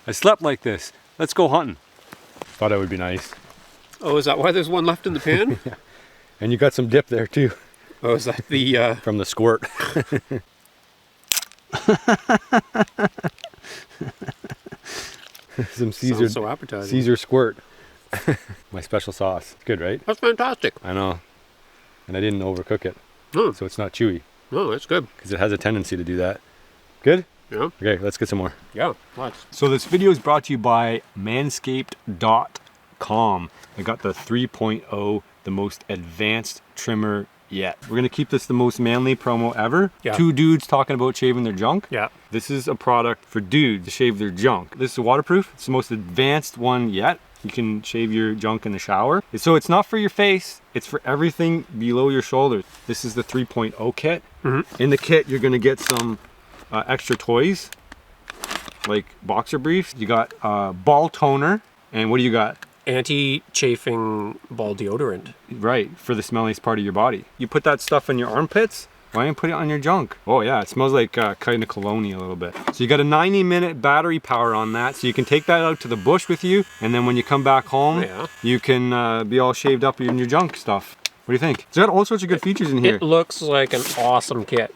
I slept like this. Let's go hunting. Thought it would be nice. Oh, is that why there's one left in the pan? Yeah. And you got some dip there too. Oh, is that the... From the squirt. Some Caesar, sounds so appetizing. Caesar squirt. My special sauce. It's good, right? That's fantastic. I know. And I didn't overcook it. Oh. So it's not chewy. Oh, that's good. Because it has a tendency to do that. Good? Yeah. Okay, let's get some more. Yeah, let's. So this video is brought to you by Manscaped.com. I got the 3.0, the most advanced trimmer yet. We're gonna keep this the most manly promo ever. Yeah. 2 dudes talking about shaving their junk. Yeah. This is a product for dudes to shave their junk. This is waterproof. It's the most advanced one yet. You can shave your junk in the shower. So it's not for your face, it's for everything below your shoulders. This is the 3.0 kit. Mm-hmm. In the kit, you're gonna get some extra toys, like boxer briefs. You got ball toner, and what do you got? Anti-chafing ball deodorant. Right, for the smelliest part of your body. You put that stuff in your armpits, why don't you put it on your junk? Oh yeah, it smells like kind of cologne a little bit. So you got a 90-minute battery power on that, so you can take that out to the bush with you, and then when you come back home, you can be all shaved up in your junk stuff. What do you think? It's got all sorts of good features in here. It looks like an awesome kit.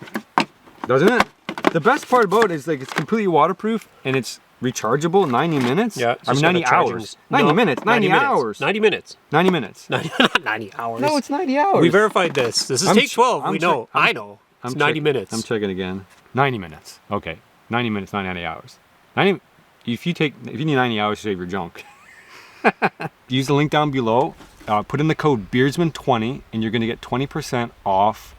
Doesn't it? The best part about it is like it's completely waterproof and it's rechargeable 90 minutes. Yeah. I mean 90 hours. 90 minutes. 90 hours. 90 minutes. 90 minutes. 90 hours. No, it's 90 hours. We verified this. This is take 12. We know. I know. It's 90 minutes. I'm checking again. 90 minutes. Okay. 90 minutes, not 90 hours. 90. If you need 90 hours to shave your junk, use the link down below. Put in the code Beardsman20 and you're going to get 20% off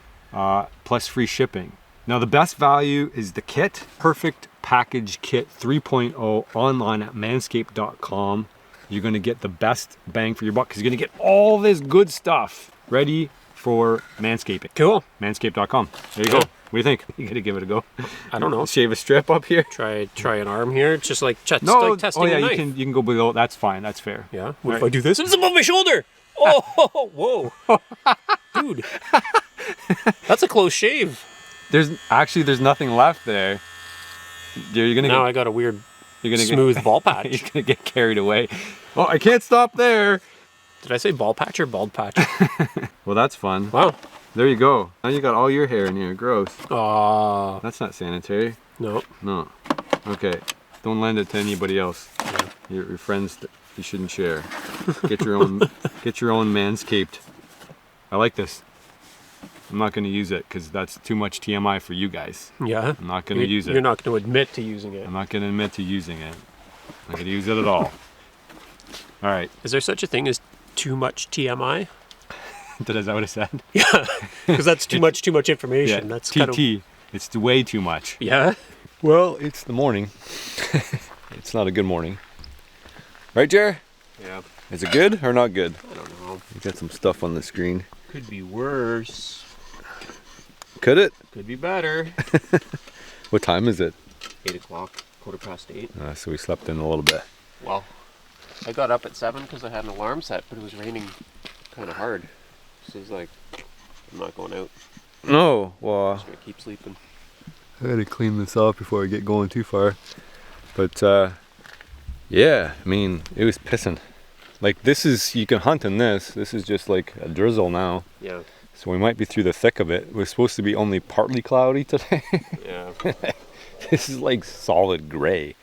plus free shipping. Now the best value is the kit, Perfect Package Kit 3.0 online at manscaped.com. You're gonna get the best bang for your buck because you're gonna get all this good stuff ready for manscaping. Cool. Manscaped.com. There you go. What do you think? You gotta give it a go. I don't know. Shave a strip up here. Try an arm here. It's just like, like testing oh yeah, a knife. you can go below. That's fine. That's fair. Yeah. What if I do this? It's above my shoulder. Oh, whoa, dude. That's a close shave. There's nothing left there. You're gonna I got a weird smooth ball patch. You're gonna get carried away. Oh, I can't stop there. Did I say ball patch or bald patch? Well, that's fun. Wow. There you go. Now you got all your hair in here. Gross. Aw. That's not sanitary. No. No. Okay. Don't lend it to anybody else. Yeah. Your friends that you shouldn't share. Get your own. Get your own Manscaped. I like this. I'm not going to use it because that's too much TMI for you guys. Yeah. I'm not going to use it. You're not going to admit to using it. I'm not going to admit to using it. I'm not going to use it at all. All right. Is there such a thing as too much TMI? Is that what I said? Yeah. Because that's too much information. Yeah, That's TT. kind of... It's way too much. Yeah. Well, it's the morning. It's not a good morning. Right, Jer? Yeah. Is it good or not good? I don't know. You got some stuff on the screen. Could be worse. Could it? Could be better. What time is it? 8 o'clock, 8:15. So we slept in a little bit. Well, I got up at 7 because I had an alarm set, but it was raining kind of hard. So it's like, I'm not going out. No, well, I'm just gonna keep sleeping. I gotta clean this off before I get going too far. But yeah, I mean, it was pissing. Like this is, you can hunt in this. This is just like a drizzle now. Yeah. So we might be through the thick of it. We're supposed to be only partly cloudy today. Yeah. This is like solid gray,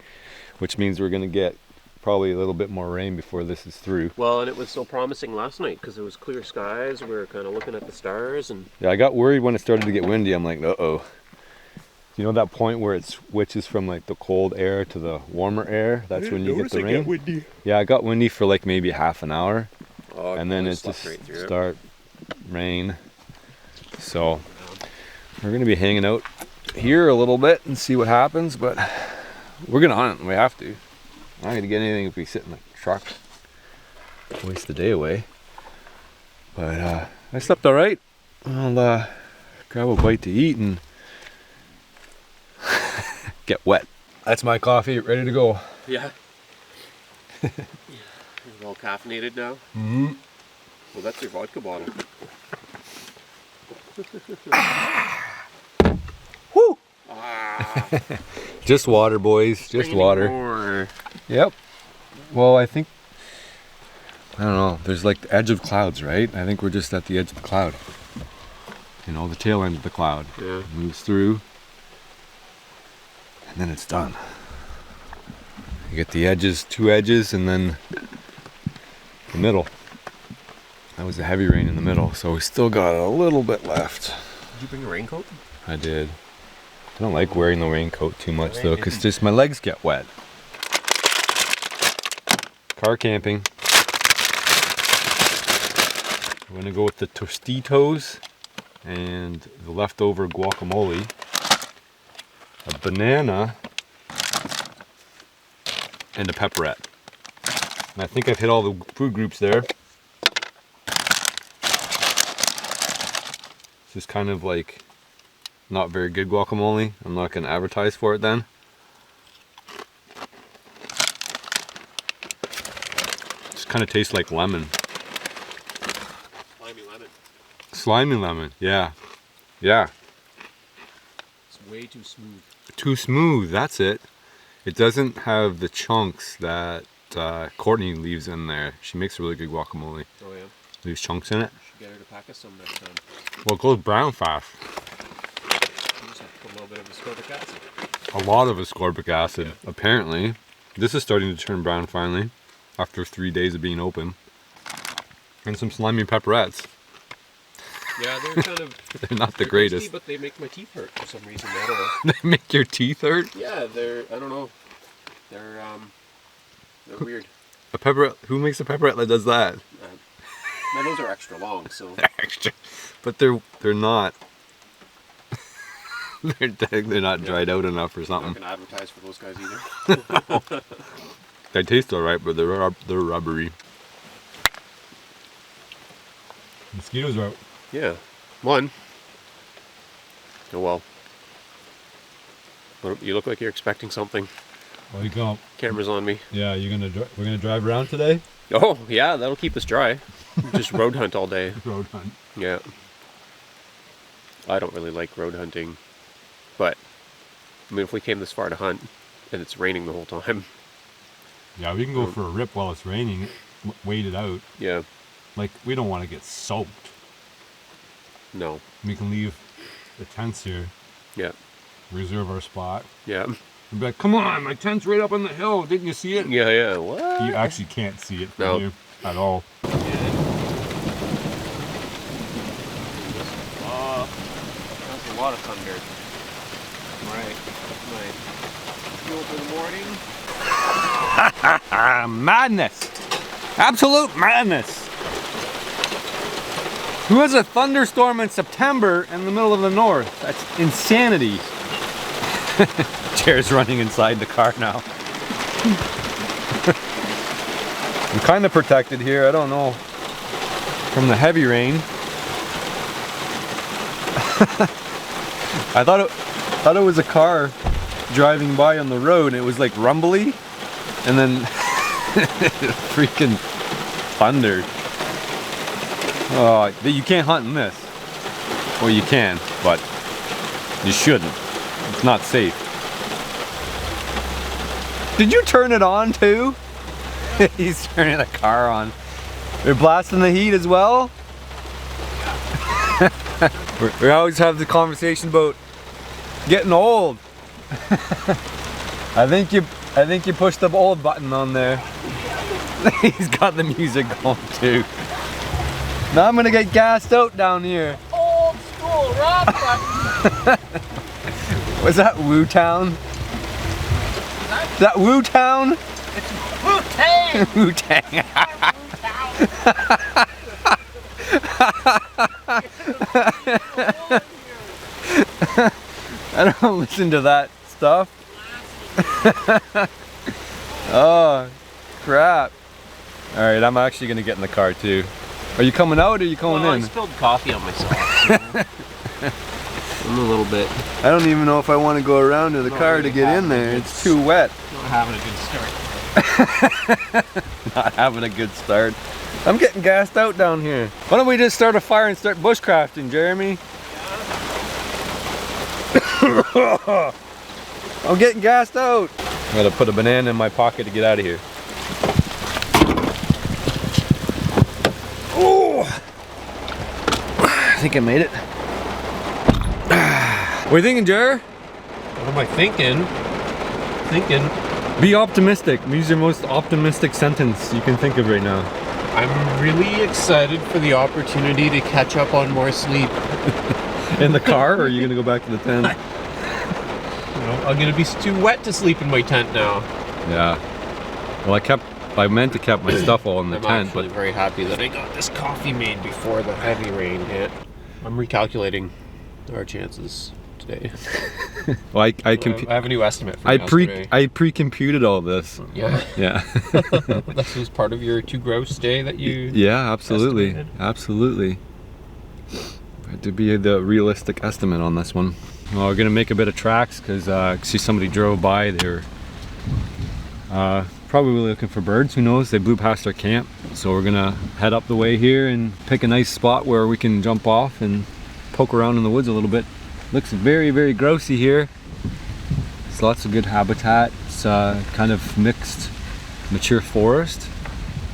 which means we're gonna get probably a little bit more rain before this is through. Well, and it was so promising last night because it was clear skies. We were kind of looking at the stars and... Yeah, I got worried when it started to get windy. I'm like, uh-oh. You know that point where it switches from like the cold air to the warmer air? That's when you get the rain? Get windy. Yeah, I got windy for like maybe half an hour. Oh, and then it just start rain. So we're gonna be hanging out here a little bit and see what happens, but we're gonna hunt. We have to. I'm not gonna get anything if we sit in the truck. Waste the day away. But I slept all right. I'll grab a bite to eat and get wet. That's my coffee, ready to go. Yeah. You're well caffeinated now? Mm-hmm. Well, that's your vodka bottle. Woo! Ah, Just water, boys. Just water. more. Yep. Well, I don't know. There's like the edge of clouds, right? I think we're just at the edge of the cloud. You know, the tail end of the cloud. Yeah. Moves through. And then it's done. You get the edges, 2 edges, and then the middle. That was a heavy rain in the middle, so we still got a little bit left. Did you bring a raincoat? I did. I don't like wearing the raincoat too much though, because just my legs get wet. Car camping. I'm gonna go with the Tostitos and the leftover guacamole, a banana, and a pepperette. And I think I've hit all the food groups there. This is kind of like not very good guacamole. I'm not gonna advertise for it then. Just kind of tastes like lemon. Slimy lemon. Slimy lemon, yeah. Yeah. It's way too smooth. Too smooth, that's it. It doesn't have the chunks that Courtney leaves in there. She makes a really good guacamole. Oh yeah? Leaves chunks in it. You should get her to pack us some next time. Well, it goes brown fast. You just have to put a little bit of ascorbic acid. A lot of ascorbic acid, Yeah. apparently. This is starting to turn brown finally, after 3 days of being open. And some slimy pepperettes. Yeah, they're kind of... They're not the they're greatest. tasty, but they make my teeth hurt for some reason. I don't know. They make your teeth hurt? Yeah, they're... I don't know. They're weird. A pepperette? Who makes a pepperette that does that? My nose are extra long, so... They're extra, but they're not. they're not dried out enough or I'm something. not going to advertise for those guys either. They taste alright, but they're rubbery. Mosquitoes are out. Yeah. One. Oh well. You look like you're expecting something. Well, you go. Camera's on me. Yeah, we're gonna drive around today. Oh, yeah, that'll keep us dry. Just road hunt all day. Road hunt. Yeah. I don't really like road hunting. But, I mean, if we came this far to hunt, and it's raining the whole time. Yeah, we can go for a rip while it's raining. Wait it out. Yeah. Like, we don't want to get soaked. No. We can leave the tents here. Yeah. Reserve our spot. Yeah. And be like, come on, my tent's right up on the hill. Didn't you see it? Yeah, yeah. What? You actually can't see it from No. here at all. That's a lot of thunder. Right. Fuel for the morning. Madness! Absolute madness! Who has a thunderstorm in September in the middle of the north? That's insanity. Chair's running inside the car now. I'm kind of protected here, I don't know, from the heavy rain. I thought it was a car driving by on the road and it was like rumbly and then freaking thunder. Oh, you can't hunt in this. Well, you can, but you shouldn't. It's not safe. Did you turn it on too? He's turning the car on. They're blasting the heat as well? We always have the conversation about getting old. I think you pushed the old button on there. He's got the music going too. Now I'm gonna get gassed out down here. Old school rock button. Was that Woo Town? Is that Woo Town? Wu-Tang! Woo Tang. I don't listen to that stuff. Oh, crap. Alright, I'm actually gonna get in the car too. Are you coming out or are you going in? I spilled coffee on myself. So I'm a little bit. I don't even know if I want to go around to the car really to get in there. It's too wet. Not having a good start. Not having a good start. I'm getting gassed out down here. Why don't we just start a fire and start bushcrafting, Jeremy? I'm getting gassed out. I gotta put a banana in my pocket to get out of here. Oh! I think I made it. What are you thinking, Jer? What am I thinking? Be optimistic. Use your most optimistic sentence you can think of right now. I'm really excited for the opportunity to catch up on more sleep. In the car, or are you gonna go back to the tent? I'm gonna be too wet to sleep in my tent now. Yeah. Well, I meant to keep my stuff all in the I'm tent, actually but very happy that I got this coffee made before the heavy rain hit. I'm recalculating our chances today. well, I have a new estimate for yesterday. I pre-computed all this. Yeah. Yeah. This was part of your 2 grouse day that you. Yeah, absolutely, estimated. absolutely. Had to be the realistic estimate on this one. Well, we're gonna make a bit of tracks because see somebody drove by. They were probably looking for birds. Who knows? They blew past our camp, so we're gonna head up the way here and pick a nice spot where we can jump off and poke around in the woods a little bit. Looks very, very grousey here. There's lots of good habitat. It's kind of mixed, mature forest.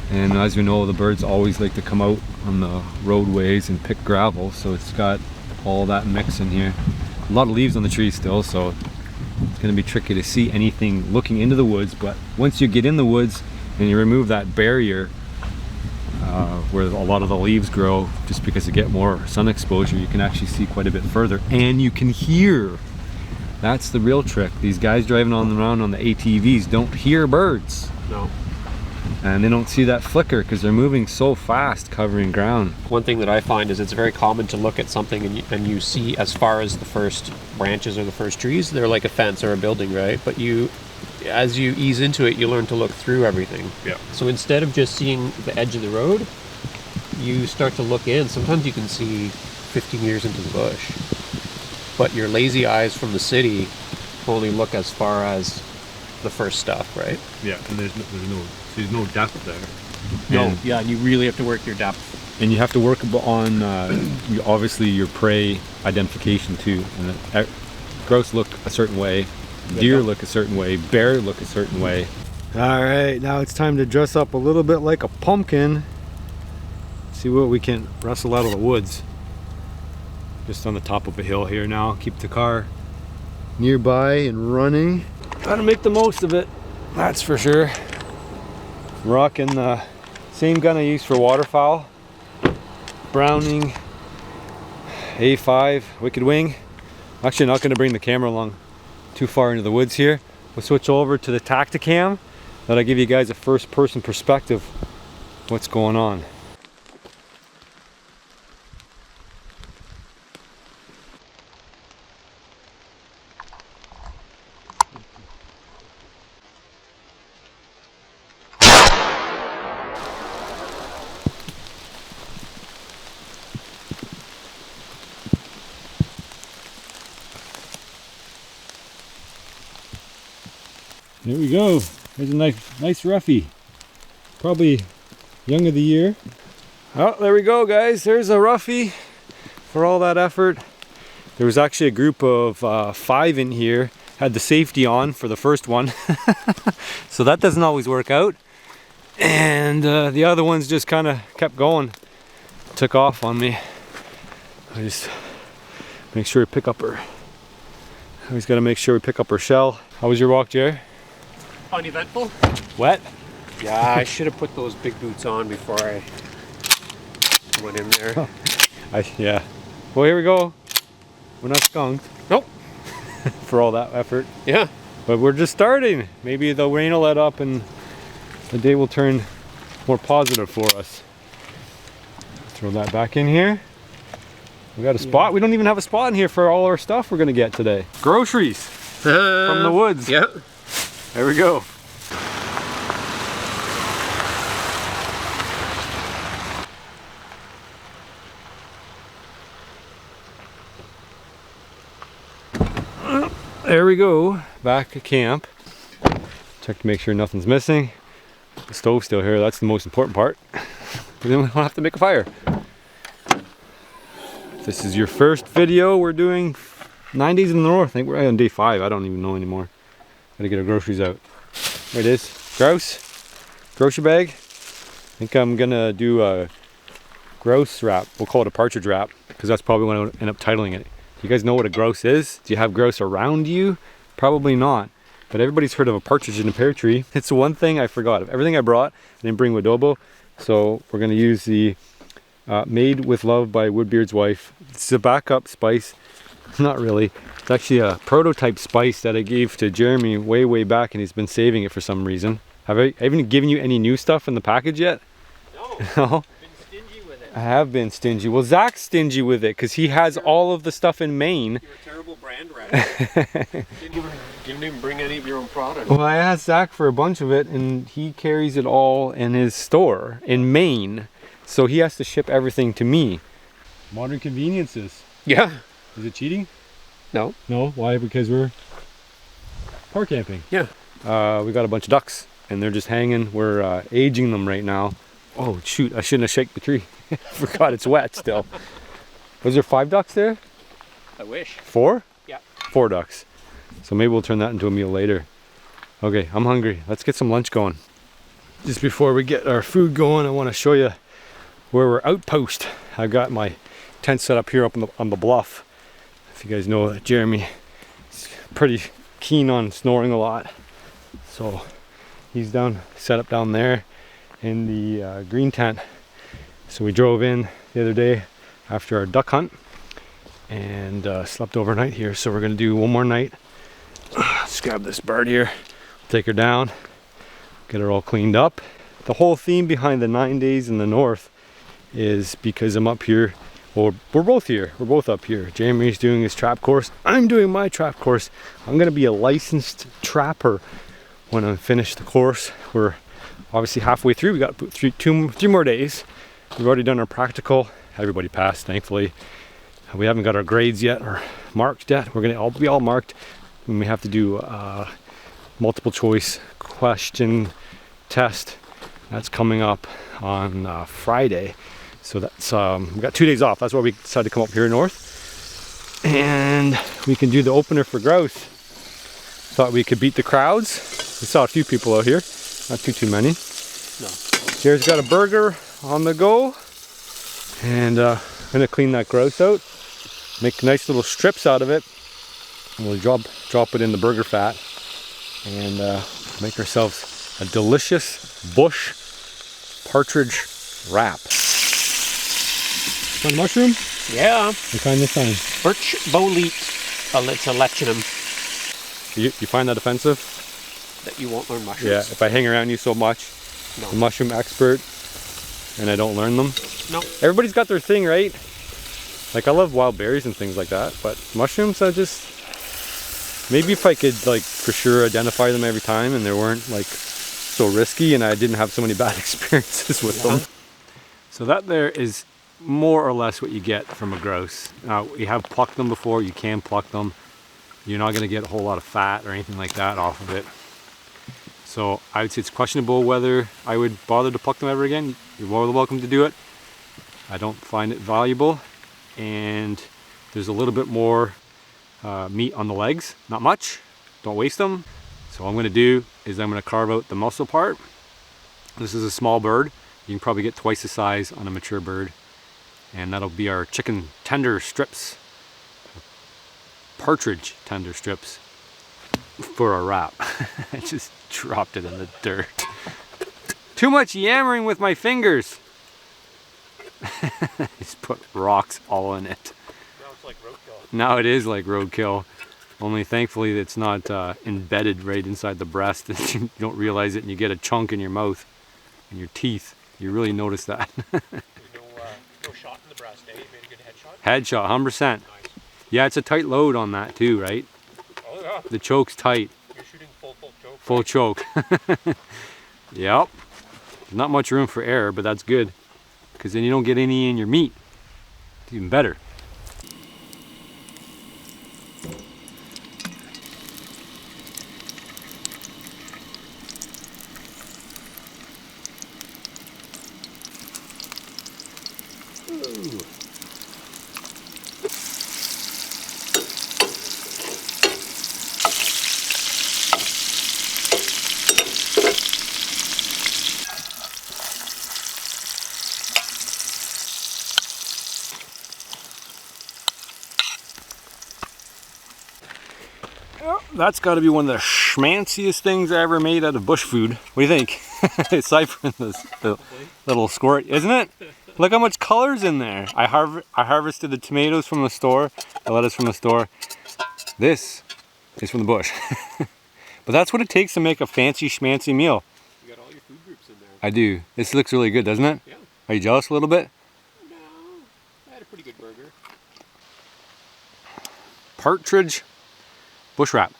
And as we know, the birds always like to come out on the roadways and pick gravel, so it's got all that mix in here. A lot of leaves on the trees still, so it's going to be tricky to see anything looking into the woods. But once you get in the woods and you remove that barrier where a lot of the leaves grow, just because you get more sun exposure, you can actually see quite a bit further, and you can hear. That's the real trick. These guys driving around on the ATVs don't hear birds. No. And they don't see that flicker because they're moving so fast covering ground. One thing that I find is it's very common to look at something and you see as far as the first branches or the first trees, they're like a fence or a building, right? But as you ease into it, you learn to look through everything. Yeah. So instead of just seeing the edge of the road, you start to look in. Sometimes you can see 15 years into the bush. But your lazy eyes from the city only look as far as the first stuff, right? Yeah, and there's no depth there. No, And, yeah, and you really have to work your depth. and you have to work on obviously your prey identification too. And grouse look a certain way, deer look a certain way, bear look a certain way. All right, now it's time to dress up a little bit like a pumpkin. See what we can wrestle out of the woods. Just on the top of a hill here now. Keep the car nearby and running. Gotta make the most of it, that's for sure. I'm rocking the same gun I use for waterfowl. Browning A5 Wicked Wing. Actually not gonna bring the camera along too far into the woods here. We'll switch over to the Tacticam. That'll give you guys a first person perspective of what's going on. There we go. There's a nice roughie. Probably young of the year. Oh, there we go, guys. There's a roughie for all that effort. There was actually a group of 5 in here. Had the safety on for the first one. So that doesn't always work out. And the other ones just kind of kept going. Took off on me. I just make sure we pick up her. Always got to make sure we pick up her shell. How was your walk, Jerry? Uneventful? Wet? Yeah, I should have put those big boots on before I went in there. Yeah. Well, here we go. We're not skunked. Nope. For all that effort. Yeah. But we're just starting. Maybe the rain will let up and the day will turn more positive for us. Throw that back in here. We got a spot. We don't even have a spot in here for all our stuff we're gonna get today. Groceries from the woods. Yeah. There we go. There we go. Back at camp. Check to make sure nothing's missing. The stove's still here. That's the most important part. But then we don't have to make a fire. If this is your first video we're doing 9 days in the north. I think we're on day 5. I don't even know anymore. Gotta get our groceries out. There it is. Grouse. Grocery bag. I think I'm gonna do a grouse wrap. We'll call it a partridge wrap because that's probably what I'll end up titling it. You guys know what a grouse is? Do you have grouse around you? Probably not. But everybody's heard of a partridge in a pear tree. It's the one thing I forgot. Of everything I brought, I didn't bring adobo. So we're gonna use the Made with Love by Woodbeard's Wife. It's a backup spice. Not really. It's actually a prototype spice that I gave to Jeremy way back, and he's been saving it for some reason. Have I even given you any new stuff in the package yet? No. No? Been stingy with it. I have been stingy. Well, Zach's stingy with it because he has all of the stuff in Maine. You're a terrible brand rat. didn't even bring any of your own product. Well, I asked Zach for a bunch of it, and he carries it all in his store in Maine. So he has to ship everything to me. Modern conveniences. Yeah. Is it cheating? No. No. Why? Because we're park camping. Yeah. We got a bunch of ducks, and they're just hanging. We're aging them right now. Oh shoot! I shouldn't have shaken the tree. Forgot it's wet still. Was there 5 ducks there? I wish. 4? Yeah. 4 ducks. So maybe we'll turn that into a meal later. Okay, I'm hungry. Let's get some lunch going. Just before we get our food going, I want to show you where we're outpost. I've got my tent set up here up on the bluff. If you guys know that Jeremy is pretty keen on snoring a lot, so he's set up down there in the green tent. So we drove in the other day after our duck hunt and slept overnight here. So we're gonna do one more night. Let's grab this bird here, take her down, get her all cleaned up. The whole theme behind the 9 days in the north is because I'm up here. Well, we're both here. We're both up here. Jeremy's doing his trap course. I'm doing my trap course. I'm gonna be a licensed trapper when I finish the course. We're obviously halfway through. We got 3 more days. We've already done our practical. Everybody passed, thankfully. We haven't got our grades yet or marked yet. We're gonna all be all marked when we have to do multiple choice question test. That's coming up on Friday. So that's we got 2 days off. That's why we decided to come up here north, and we can do the opener for grouse. Thought we could beat the crowds. We saw a few people out here, not too many. No. Jared's got a burger on the go, and I'm gonna clean that grouse out, make nice little strips out of it, and we'll drop it in the burger fat, and make ourselves a delicious bush partridge wrap. One mushroom? Yeah. What kind this time? Birch bolete. It's a lectinum. You find that offensive? That you won't learn mushrooms? Yeah, if I hang around you so much, No. a mushroom expert, and I don't learn them? No. Everybody's got their thing, right? Like, I love wild berries and things like that, but mushrooms, maybe if I could, like, for sure identify them every time and they weren't, like, so risky and I didn't have so many bad experiences with them. So that there is more or less what you get from a grouse. Now, you have plucked them before, you can pluck them. You're not gonna get a whole lot of fat or anything like that off of it. So I would say it's questionable whether I would bother to pluck them ever again. You're more than welcome to do it. I don't find it valuable, and there's a little bit more meat on the legs. Not much, don't waste them. So what I'm gonna do is I'm gonna carve out the muscle part. This is a small bird. You can probably get twice the size on a mature bird. And that'll be our chicken tender strips. Partridge tender strips for a wrap. I just dropped it in the dirt. Too much yammering with my fingers. Just put rocks all in it. Now it's like roadkill. Now it is like roadkill. Only thankfully it's not embedded right inside the breast. You don't realize it and you get a chunk in your mouth and your teeth. You really notice that. No shot in the breast, eh? You made a good headshot? Headshot, 100%. Nice. Yeah, it's a tight load on that too, right? Oh yeah. The choke's tight. You're shooting full choke. Full choke. Yep. Not much room for error, but that's good. Because then you don't get any in your meat. It's even better. That's got to be one of the schmanciest things I ever made out of bush food. What do you think? Aside from the little squirt, isn't it? Look how much color's in there. I harvested the tomatoes from the store, the lettuce from the store. This is from the bush. But that's what it takes to make a fancy schmancy meal. You got all your food groups in there. I do. This looks really good, doesn't it? Yeah. Are you jealous a little bit? No, I had a pretty good burger. Partridge bush wrap.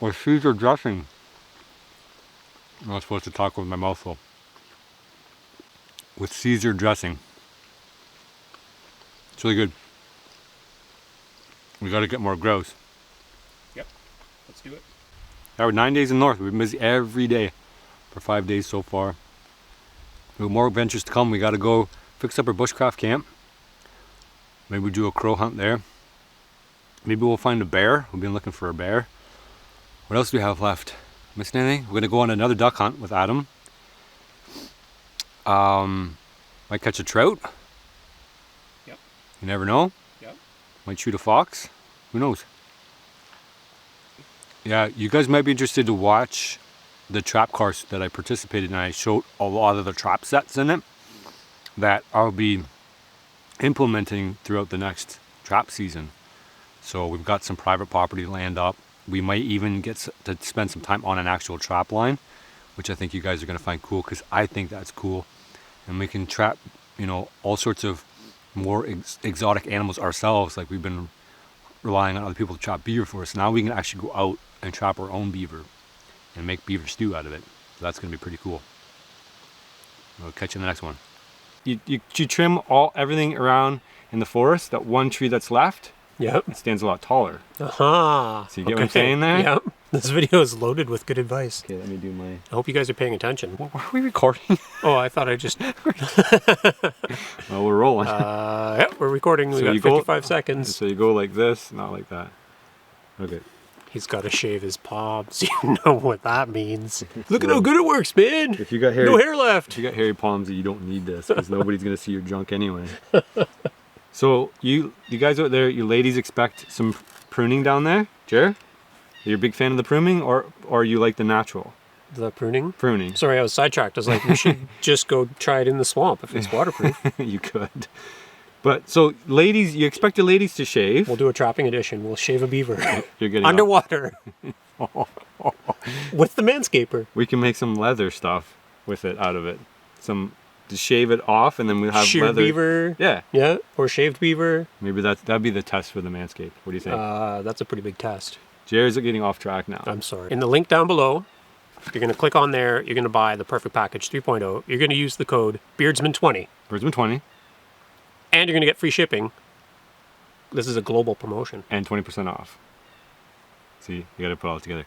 With Caesar dressing. I'm not supposed to talk with my mouth full. With Caesar dressing. It's really good. We got to get more grouse. Yep, let's do it. Yeah, we're 9 days in the north. We've been busy every day for 5 days so far. We have more adventures to come. We got to go fix up our bushcraft camp. Maybe we do a crow hunt there. Maybe we'll find a bear. We've been looking for a bear. What else do we have left? Missing anything? We're gonna go on another duck hunt with Adam. Might catch a trout. Yep. You never know. Yep. Might shoot a fox. Who knows? Yeah, you guys might be interested to watch the trap course that I participated in. I showed a lot of the trap sets in it that I'll be implementing throughout the next trap season. So we've got some private property land up. We might even get to spend some time on an actual trap line, which I think you guys are going to find cool, because I think that's cool. And we can trap, you know, all sorts of more exotic animals ourselves. Like we've been relying on other people to trap beaver for us. Now we can actually go out and trap our own beaver and make beaver stew out of it. So that's going to be pretty cool. We'll catch you in the next one. You trim everything around in the forest. That one tree that's left, Yep. it stands a lot taller. Aha. So you get what I'm saying there? Yep. This video is loaded with good advice. Okay, let me do my... I hope you guys are paying attention. Why are we recording? Oh, I thought I just... Well, we're rolling. Yep, we're recording. We So got you go- 55 seconds. So you go like this, not like that. Okay. He's got to shave his palms. You know what that means. Look at how good it works, man. If you got hairy, No hair left. if you got hairy palms, you don't need this, because nobody's gonna see your junk anyway. So you guys out there, you ladies expect some pruning down there, Jer? You're a big fan of the pruning, or you like the natural The pruning? pruning? Sorry, I was sidetracked. I was like, we should just go try it in the swamp if it's waterproof. You could. But so ladies, you expect the ladies to shave. We'll do a trapping edition. We'll shave a beaver. You're getting Underwater. With the Manscaper. We can make some leather stuff with it, out of it. Some to shave it off, and then we'll have Sheared leather. beaver. Yeah, Yeah, or shaved beaver. maybe that'd be the test for the Manscaped. What do you think? That's a pretty big test. Jerry's getting off track now. I'm sorry. In the link down below, you're going to click on there. You're going to buy the Perfect Package 3.0. You're going to use the code Beardsman20. Birdsman 20 And you're going to get free shipping. This is a global promotion. and 20% off. See, you gotta put it all together.